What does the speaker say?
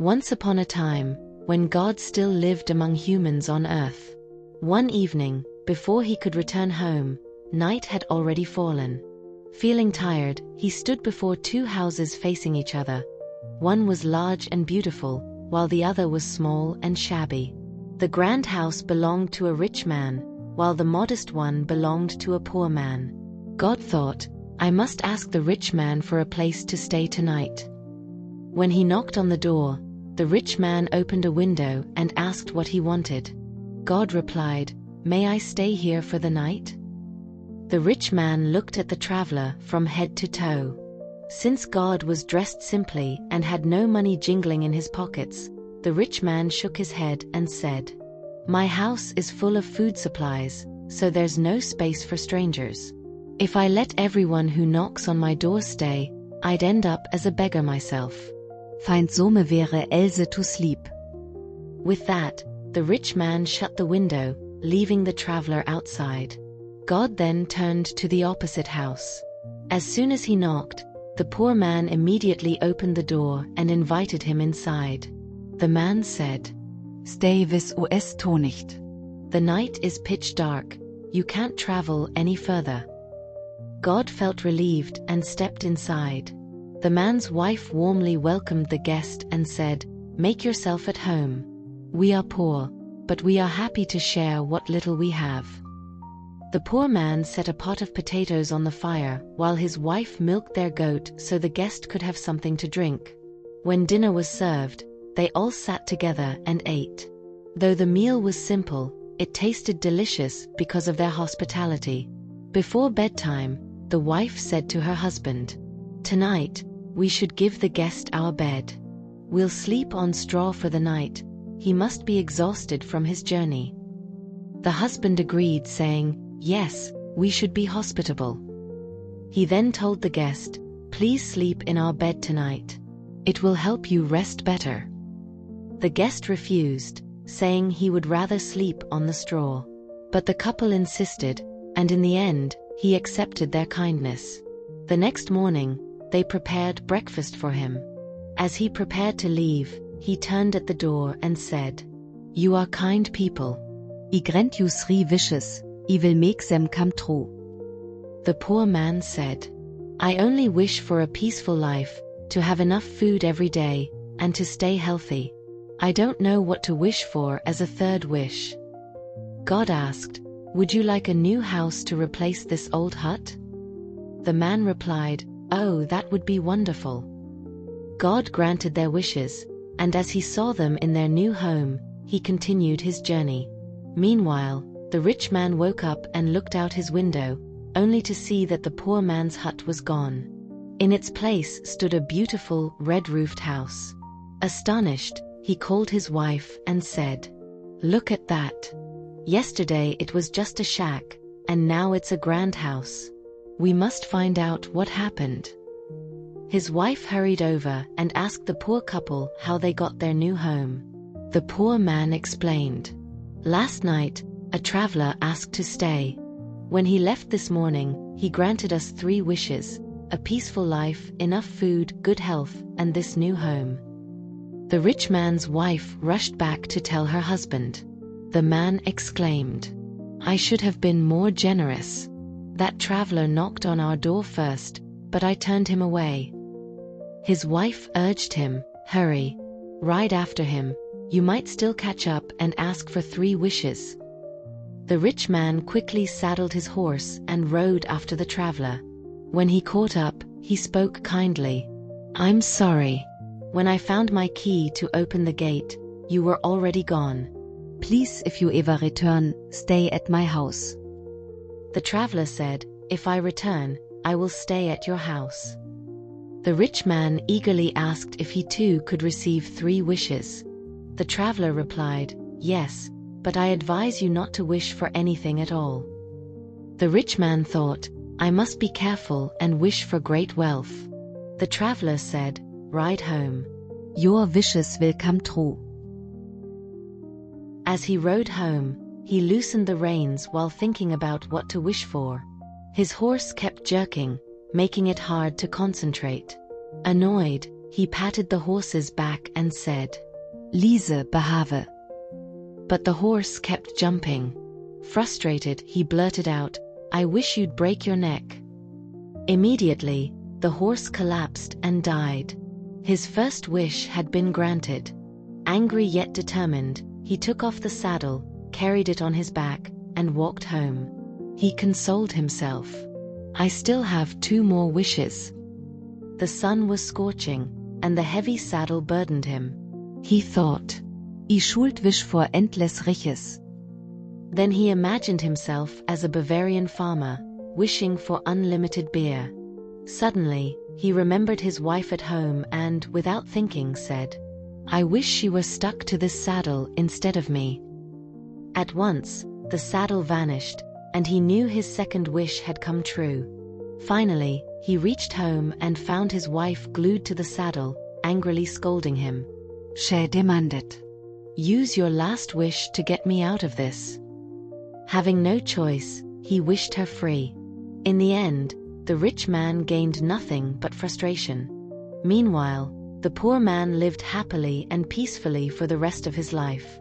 Once upon a time, when God still lived among humans on earth. One evening, before he could return home, night had already fallen. Feeling tired, he stood before two houses facing each other. One was large and beautiful, while the other was small and shabby. The grand house belonged to a rich man, while the modest one belonged to a poor man. God thought, I must ask the rich man for a place to stay tonight. When he knocked on the door, the rich man opened a window and asked what he wanted. God replied, May I stay here for the night? The rich man looked at the traveler from head to toe. Since God was dressed simply and had no money jingling in his pockets, the rich man shook his head and said, My house is full of food supplies, so there's no space for strangers. If I let everyone who knocks on my door stay, I'd end up as a beggar myself. Find Summe wäre Else to sleep. With that, the rich man shut the window, leaving the traveler outside. God then turned to the opposite house. As soon as he knocked, the poor man immediately opened the door and invited him inside. The man said, Stay vis us to nicht. The night is pitch dark, you can't travel any further. God felt relieved and stepped inside. The man's wife warmly welcomed the guest and said, Make yourself at home. We are poor, but we are happy to share what little we have. The poor man set a pot of potatoes on the fire while his wife milked their goat so the guest could have something to drink. When dinner was served, they all sat together and ate. Though the meal was simple, it tasted delicious because of their hospitality. Before bedtime, the wife said to her husband, Tonight, we should give the guest our bed. We'll sleep on straw for the night. He must be exhausted from his journey. The husband agreed, saying, Yes, we should be hospitable. He then told the guest, Please sleep in our bed tonight. It will help you rest better. The guest refused, saying he would rather sleep on the straw. But the couple insisted, and in the end, he accepted their kindness. The next morning, they prepared breakfast for him. As he prepared to leave, he turned at the door and said, You are kind people. I grant you 3 wishes, I will make them come true. The poor man said, I only wish for a peaceful life, to have enough food every day, and to stay healthy. I don't know what to wish for as a third wish. God asked, Would you like a new house to replace this old hut? The man replied, Oh, that would be wonderful. God granted their wishes, and as he saw them in their new home, he continued his journey. Meanwhile, the rich man woke up and looked out his window, only to see that the poor man's hut was gone. In its place stood a beautiful, red-roofed house. Astonished, he called his wife and said, Look at that. Yesterday it was just a shack, and now it's a grand house. We must find out what happened. His wife hurried over and asked the poor couple how they got their new home. The poor man explained, Last night, a traveler asked to stay. When he left this morning, he granted us 3 wishes, a peaceful life, enough food, good health, and this new home. The rich man's wife rushed back to tell her husband. The man exclaimed, I should have been more generous. That traveler knocked on our door first, but I turned him away. His wife urged him, Hurry. Ride after him. You might still catch up and ask for 3 wishes. The rich man quickly saddled his horse and rode after the traveler. When he caught up, he spoke kindly. I'm sorry. When I found my key to open the gate, you were already gone. Please, if you ever return, stay at my house. The traveler said, If I return, I will stay at your house. The rich man eagerly asked if he too could receive 3 wishes. The traveler replied, Yes, but I advise you not to wish for anything at all. The rich man thought, I must be careful and wish for great wealth. The traveler said, Ride home. Your wishes will come true. As he rode home, he loosened the reins while thinking about what to wish for. His horse kept jerking, making it hard to concentrate. Annoyed, He patted the horse's back and said, Lise behave. but the horse kept jumping. Frustrated, he blurted out, I wish you'd break your neck. Immediately, the horse collapsed and died. His first wish had been granted. Angry yet determined, he took off the saddle, carried it on his back, and walked home. He consoled himself. I still have 2 more wishes. The sun was scorching, and the heavy saddle burdened him. He thought, I schuld wish for endless riches. Then he imagined himself as a Bavarian farmer, wishing for unlimited beer. Suddenly, he remembered his wife at home and, without thinking, said, I wish she were stuck to this saddle instead of me. At once, the saddle vanished, and he knew his second wish had come true. Finally, he reached home and found his wife glued to the saddle, angrily scolding him. She demanded. Use your last wish to get me out of this. Having no choice, he wished her free. In the end, the rich man gained nothing but frustration. Meanwhile, the poor man lived happily and peacefully for the rest of his life.